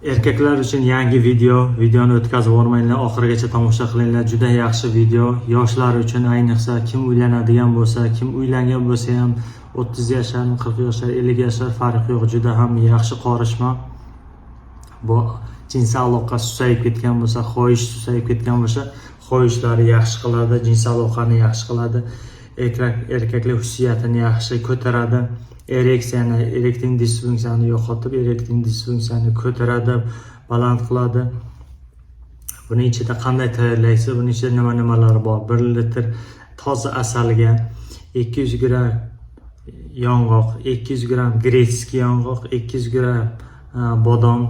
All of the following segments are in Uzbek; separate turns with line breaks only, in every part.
Erkaklar uchun yangi videoni o'tkazib yubormanglar, oxirigacha tomosha qilinglar. Juda yaxshi video. Yoshlar uchun, ayniqsa kim uylanadigan bo'lsa, kim uylangan bo'lsa ham 30 yoshlar, 40 yoshlar, 50 yoshlar farqi yo'q. Juda ham yaxshi qorishma. Bu jinsiy aloqa susayib ketgan bo'lsa, xohish susayib ketgan bo'lsa, xohishlari yaxshi qiladi, jinsiy aloqani yaxshi qiladi. Erkaklik xususiyatini yaxshi ko'taradi. Erektin disfunksiyani yo'qotib, erektin disfunksiyani ko'taradi, baland qiladi. Buning ichida qanday tayyorlaysiz? Buning ichida nimalar bor? 1 litr toza asalga 200 gram yong'oq, 200 gram gretskiy yong'oq, 200 gram bodom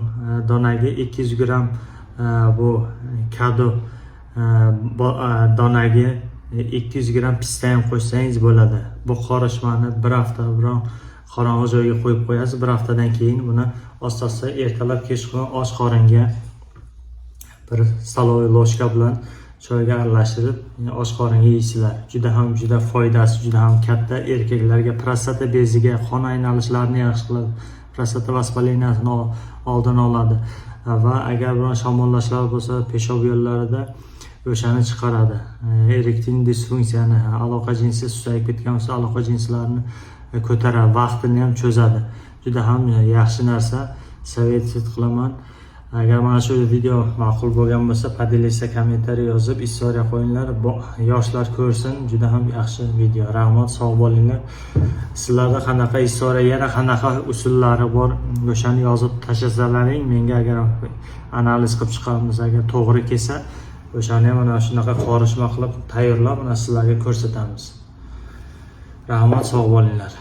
donaga, 200 gram bu kado donaga 200 gram pista ham qo'shsangiz bo'ladi. Bu qorishmani bir hafta biron qorong'i joyga qo'yib qo'yasiz. Bir haftadan keyin buni asta-asta ertalab kechqurun och qoringa bir stalovoy ложка bilan choyga aralashtirib och qoringa yeysizlar. Juda foydasi juda ham katta. Erkaklarga prostata beziga, qon aylanishlarini yaxshi qiladi. Prostata vaspaliniyasini oldini oladi va agar biron shamollashlar bo'lsa peshob yo'llarida o'shani chiqaradi. Erektin disfunksiyani, aloqa jinsi susayib ketgan bo'lsa, aloqa jinsilarini ko'taradi, vaqtini ham cho'zadi. Juda ham yaxshi narsa, savet qilaman. Agar mana shu video ma'qul bo'lgan bo'lsa, podelishda kommentariy yozib, istoriya qo'yinglar. Yoshlar ko'rsin, juda ham yaxshi video. Rahmat, sog' bo'linglar. Sizlarda qanaqa istoriya, yana qanaqa usullari bor, o'shani yozib tashlasalaring, menga agar analiz qilib chiqamiz, agar to'g'ri kelsa, o'shani ham mana shunaqa qorishma qilib tayyorlab, mana sizlarga ko'rsatamiz. Rahmat, sog' bo'linglar.